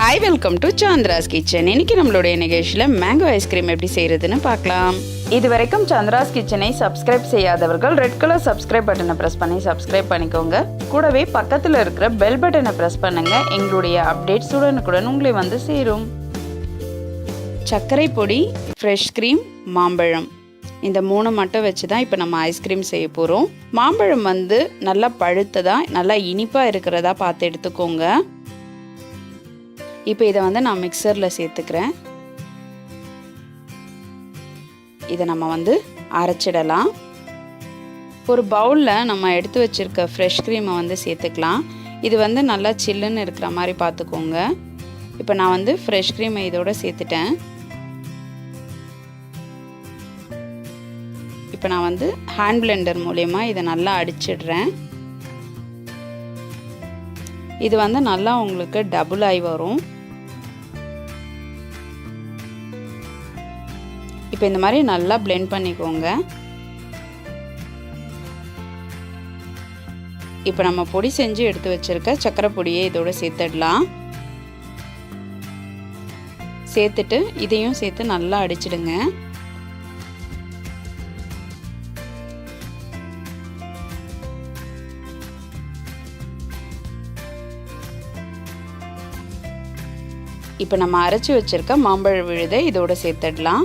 Hi, welcome to Chandra's Kitchen. இன்னைக்கு நம்மளுடைய நிகழ்ச்சியில மேங்கோ ஐஸ்கிரீம் எப்படி செய்யறதுன்னு பார்க்கலாம். இதுவரைக்கும் Chandra's Kitchen-ஐ சப்ஸ்கிரைப் செய்யாதவர்கள் ரெட் கலர் சப்ஸ்கிரைப் பட்டனை பிரஸ் பண்ணி சப்ஸ்கிரைப் பண்ணிக்கோங்க. கூடவே பக்கத்துல இருக்கிற பெல் பட்டனை பிரஸ் பண்ணுங்க. எங்களுடைய அப்டேட்ஸ் உடனுக்குடன் உங்களை வந்து சேரும். சர்க்கரை பொடி, ஃப்ரெஷ் க்ரீம், மாம்பழம் இந்த மூணு மட்டும் வச்சு தான் இப்போ நம்ம ஐஸ்கிரீம் செய்ய போகிறோம். மாம்பழம் வந்து நல்லா பழுத்ததா நல்லா இனிப்பாக இருக்கிறதா பார்த்து எடுத்துக்கோங்க. இப்போ இதை வந்து நான் மிக்சரில் சேர்த்துக்கிறேன். இதை நம்ம வந்து அரைச்சிடலாம். ஒரு பவுலில் நம்ம எடுத்து வச்சுருக்க ஃப்ரெஷ் க்ரீமை வந்து சேர்த்துக்கலாம். இது வந்து நல்லா சில்லுன்னு இருக்கிற மாதிரி பார்த்துக்கோங்க. இப்போ நான் வந்து ஃப்ரெஷ் க்ரீமை இதோடு சேர்த்துட்டேன். இப்போ நான் வந்து ஹேண்ட் பிளெண்டர் மூலமா இதை நல்லா அடிச்சிடுறேன். இது வந்து நல்லா உங்களுக்கு டபுள் ஆகி வரும். இப்போ இந்த மாதிரி நல்லா பிளெண்ட் பண்ணிக்கோங்க. இப்போ நம்ம பொடி செஞ்சு எடுத்து வச்சிருக்க சக்கரை பொடியை இதோட சேர்த்துடலாம். சேர்த்துட்டு இதையும் சேர்த்து நல்லா அடிச்சிடுங்க. இப்போ நம்ம அரைச்சி வச்சிருக்க மாம்பழ விழுதை இதோட சேர்த்துடலாம்.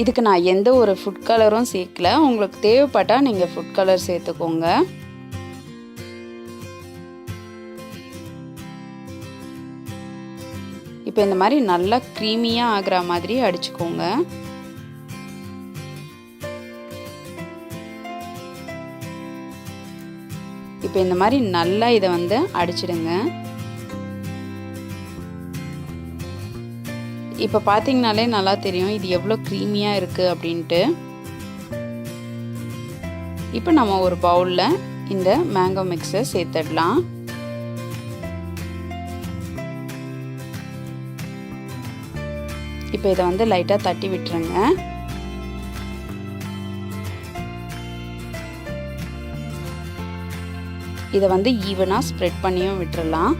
இதுக்கு நான் எந்த ஒரு ஃபுட் கலரும் சேர்க்கல. உங்களுக்கு தேவைப்பட்டா நீங்க ஃபுட் கலர் சேர்த்துக்கோங்க. இப்போ இந்த மாதிரி நல்லா க்ரீமியா ஆகிற மாதிரி அடிச்சுக்கோங்க. இப்போ இந்த மாதிரி நல்லா இதை வந்து அடிச்சிடுங்க. இப்போ பார்த்தீங்கனாலே நல்லா தெரியும் இது எவ்வளோ க்ரீமியாக இருக்குது அப்படின்ட்டு. இப்போ நம்ம ஒரு பவுலில் இந்த மேங்கோ மிக்ஸை சேர்த்துடலாம். இப்போ இதை வந்து லைட்டாக தட்டி விட்டுருங்க. இதை வந்து ஈவனாக ஸ்ப்ரெட் பண்ணியும் விட்டுறலாம்.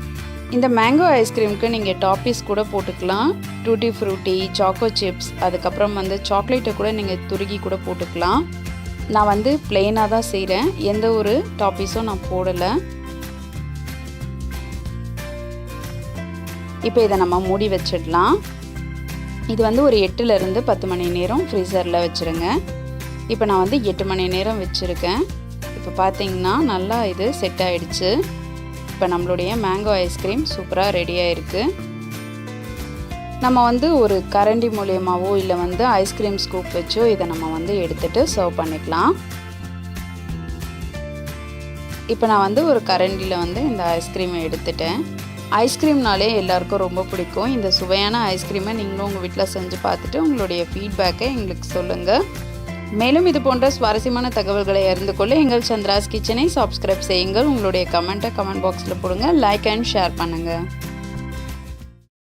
இந்த மேங்கோ ஐஸ்கிரீமுக்கு நீங்கள் டாப்பிஸ் கூட போட்டுக்கலாம். டூட்டி ஃப்ரூட்டி, சாக்கோ சிப்ஸ், அதுக்கப்புறம் வந்து சாக்லேட்டை கூட நீங்கள் துருகி கூட போட்டுக்கலாம். நான் வந்து பிளெயினாக தான் செய்கிறேன். எந்த ஒரு டாப்பிஸும் நான் போடலை. இப்போ இதை நம்ம மூடி வச்சிடலாம். இது வந்து ஒரு 8லேருந்து 10 மணி நேரம் ஃப்ரீசரில் வச்சுருங்க. இப்போ நான் வந்து 8 மணி நேரம் வச்சுருக்கேன். இப்போ பார்த்தீங்கன்னா நல்லா இது செட் ஆகிடுச்சு. இப்போ நம்மளுடைய மேங்கோ ஐஸ்கிரீம் சூப்பராக ரெடியாக இருக்குது. நம்ம வந்து ஒரு கரண்டி மூலியமாவோ இல்லை வந்து ஐஸ்கிரீம் ஸ்கூப் வச்சோ இதை நம்ம வந்து எடுத்துகிட்டு சர்வ் பண்ணிக்கலாம். இப்போ நான் வந்து ஒரு கரண்டியில் வந்து இந்த ஐஸ்கிரீமை எடுத்துட்டேன். ஐஸ்கிரீம்னாலே எல்லாருக்கும் ரொம்ப பிடிக்கும். இந்த சுவையான ஐஸ்கிரீமை நீங்களும் உங்கள் வீட்டில் செஞ்சு பார்த்துட்டு உங்களுடைய ஃபீட்பேக்கை எங்களுக்கு சொல்லுங்கள். மேலும் இது போன்ற சுவாரஸ்யமான தகவல்களை அறிந்து கொள்ள எங்கள் சந்திராஸ் கிச்சனை சப்ஸ்கிரைப் செய்யுங்கள். உங்களுடைய கமெண்ட் பாக்ஸில் போடுங்க. லைக் அண்ட் ஷேர் பண்ணுங்கள்.